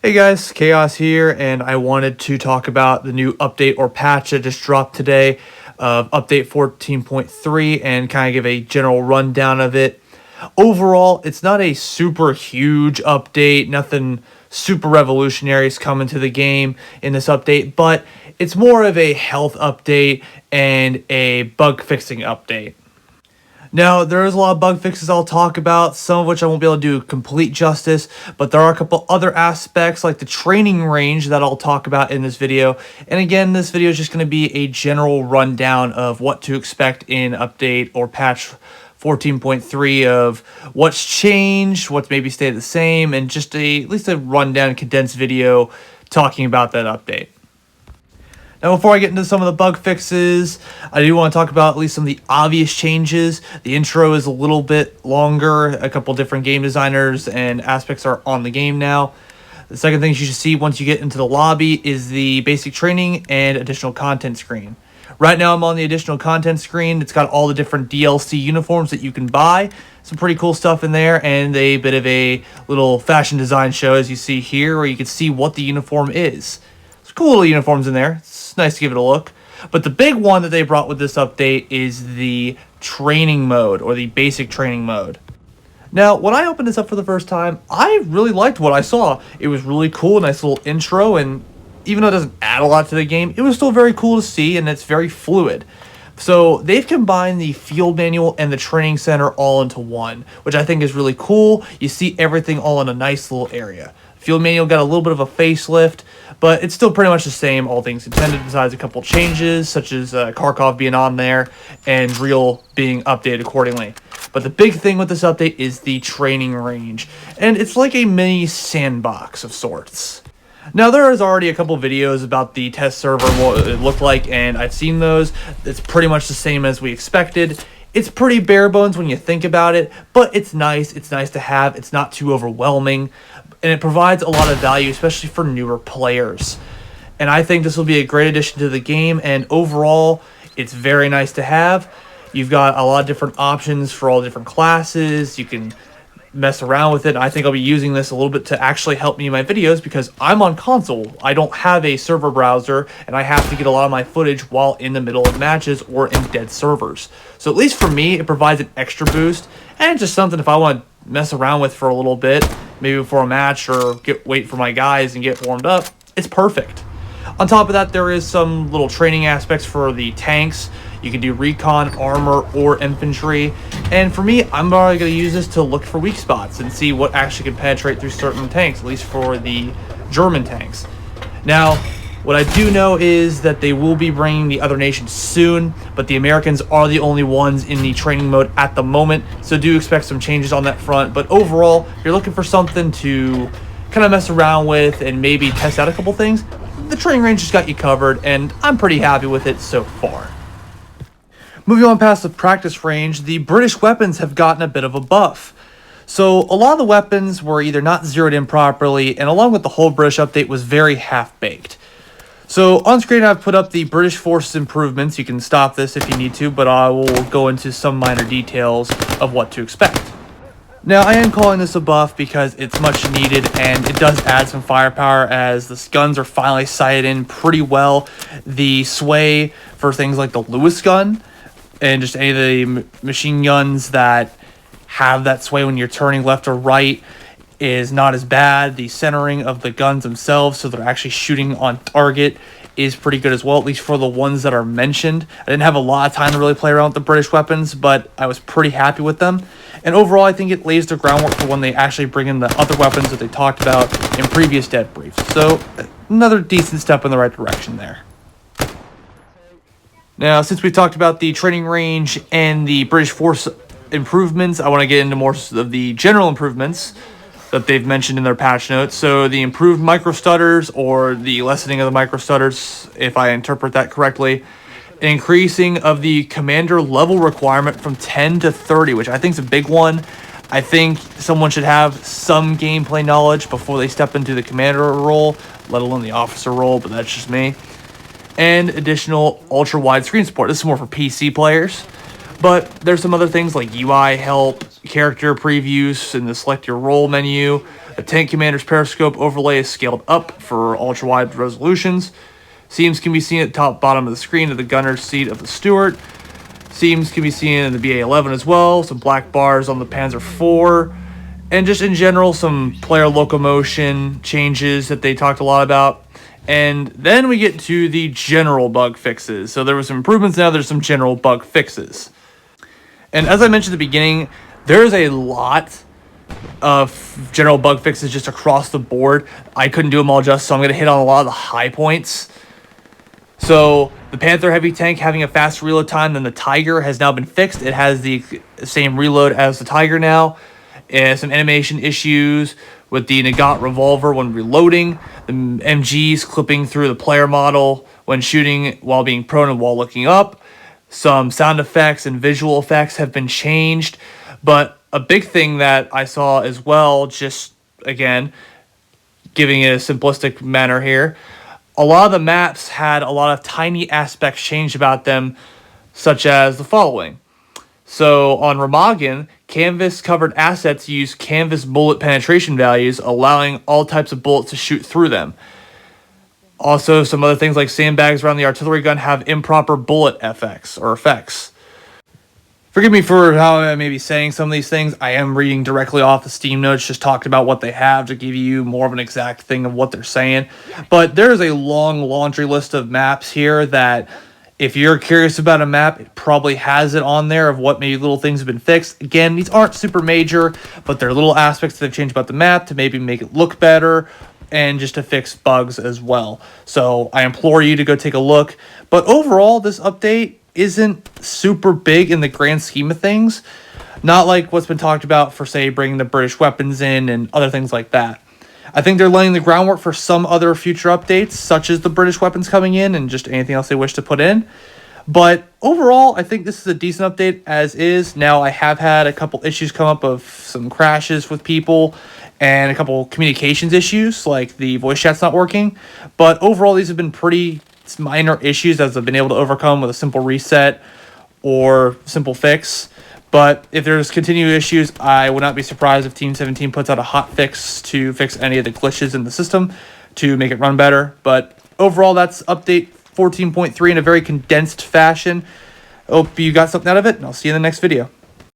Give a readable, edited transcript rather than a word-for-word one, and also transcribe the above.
Hey guys, Chaos here, and I wanted to talk about the new update or patch that just dropped today of update 14.3 and kind of give a general rundown of it. Overall, it's not a super huge update, nothing super revolutionary is coming to the game in this update, but it's more of a health update and a bug fixing update. Now, there is a lot of bug fixes I'll talk about, some of which I won't be able to do complete justice, but there are a couple other aspects like the training range that I'll talk about in this video. And again, this video is just going to be a general rundown of what to expect in update or patch 14.3 of what's changed, what's maybe stayed the same, and just at least a rundown condensed video talking about that update. Now, before I get into some of the bug fixes, I do want to talk about at least some of the obvious changes. The intro is a little bit longer. A couple different game designers and aspects are on the game now. The second thing you should see once you get into the lobby is the basic training and additional content screen. Right now, I'm on the additional content screen. It's got all the different DLC uniforms that you can buy. Some pretty cool stuff in there, and a bit of a little fashion design show, as you see here, where you can see what the uniform is. There's cool little uniforms in there. It's nice to give it a look. But the big one that they brought with this update is the training mode, or the basic training mode. Now, when I opened this up for the first time, I really liked what I saw. It was really cool, a nice little intro, and even though it doesn't add a lot to the game, it was still very cool to see, and it's very fluid. So they've combined the field manual and the training center all into one, which I think is really cool. You see everything all in a nice little area. Field manual got a little bit of a facelift, but it's still pretty much the same, all things intended, besides a couple changes, such as Kharkov being on there and Real being updated accordingly. But the big thing with this update is the training range, and it's like a mini sandbox of sorts. Now, there is already a couple videos about the test server, what it looked like, and I've seen those. It's pretty much the same as we expected. It's pretty bare bones when you think about it, but it's nice. It's nice to have. It's not too overwhelming, and it provides a lot of value, especially for newer players. And I think this will be a great addition to the game, and overall, it's very nice to have. You've got a lot of different options for all different classes. You can mess around with it. I think I'll be using this a little bit to actually help me in my videos because I'm on console. I don't have a server browser, and I have to get a lot of my footage while in the middle of matches or in dead servers. So at least for me, it provides an extra boost, and just something if I want to mess around with for a little bit, maybe before a match or wait for my guys and get warmed up, it's perfect. On top of that, there is some little training aspects for the tanks. You can do recon, armor, or infantry. And for me, I'm probably going to use this to look for weak spots and see what actually can penetrate through certain tanks, at least for the German tanks. Now, what I do know is that they will be bringing the other nations soon, but the Americans are the only ones in the training mode at the moment, so do expect some changes on that front. But overall, if you're looking for something to kind of mess around with and maybe test out a couple things, the training range has got you covered, and I'm pretty happy with it so far. Moving on past the practice range, the British weapons have gotten a bit of a buff. So a lot of the weapons were either not zeroed in properly, and along with the whole British update was very half-baked. So on screen I've put up the British Forces improvements. You can stop this if you need to, but I will go into some minor details of what to expect. Now, I am calling this a buff because it's much needed, and it does add some firepower as the guns are finally sighted in pretty well. The sway for things like the Lewis gun and just any of the machine guns that have that sway when you're turning left or right is not as bad. The centering of the guns themselves, so they're actually shooting on target, is pretty good as well, at least for the ones that are mentioned. I didn't have a lot of time to really play around with the British weapons, but I was pretty happy with them. And overall, I think it lays the groundwork for when they actually bring in the other weapons that they talked about in previous dev briefs. So another decent step in the right direction there. Now, since we talked about the training range and the British force improvements, I want to get into more of the general improvements that they've mentioned in their patch notes. So the improved micro stutters, or the lessening of the micro stutters, if I interpret that correctly, an increasing of the commander level requirement from 10 to 30, which I think is a big one. I think someone should have some gameplay knowledge before they step into the commander role, let alone the officer role, but that's just me. And additional ultra widescreen support. This is more for PC players. But there's some other things like UI help, character previews in the select your role menu, The tank commander's periscope overlay is scaled up for ultra-wide resolutions. Seams can be seen at the top bottom of the screen of the gunner's seat of the Stuart. Seams can be seen in the BA-11 as well. Some black bars on the Panzer IV. And just in general, some player locomotion changes that they talked a lot about. And then we get to the general bug fixes. So there were some improvements, now there's some general bug fixes. And as I mentioned at the beginning, there's a lot of general bug fixes just across the board. I couldn't do them all just, so I'm going to hit on a lot of the high points. So the Panther heavy tank having a faster reload time than the Tiger has now been fixed. It has the same reload as the Tiger now. Some animation issues with the Nagant revolver when reloading. The MGs clipping through the player model when shooting while being prone and while looking up. Some sound effects and visual effects have been changed. But a big thing that I saw as well, just again, giving it a simplistic manner here, a lot of the maps had a lot of tiny aspects changed about them, such as the following. So on Remagen, canvas-covered assets use canvas bullet penetration values, allowing all types of bullets to shoot through them. Also, some other things like sandbags around the artillery gun have improper bullet effects. Forgive me for how I may be saying some of these things. I am reading directly off the Steam notes, just talked about what they have to give you more of an exact thing of what they're saying. But there is a long laundry list of maps here that, if you're curious about a map, it probably has it on there of what maybe little things have been fixed. Again, these aren't super major, but they're little aspects that they've changed about the map to maybe make it look better and just to fix bugs as well. So I implore you to go take a look. But overall, this update isn't super big in the grand scheme of things. Not like what's been talked about for, say, bringing the British weapons in and other things like that. I think they're laying the groundwork for some other future updates, such as the British weapons coming in and just anything else they wish to put in. But overall, I think this is a decent update as is. Now, I have had a couple issues come up of some crashes with people and a couple communications issues, like the voice chat's not working. But overall, these have been pretty minor issues as I've been able to overcome with a simple reset or simple fix. But if there's continued issues, I would not be surprised if Team 17 puts out a hot fix to fix any of the glitches in the system to make it run better. But overall, that's update 14.3 in a very condensed fashion. Hope you got something out of it, and I'll see you in the next video.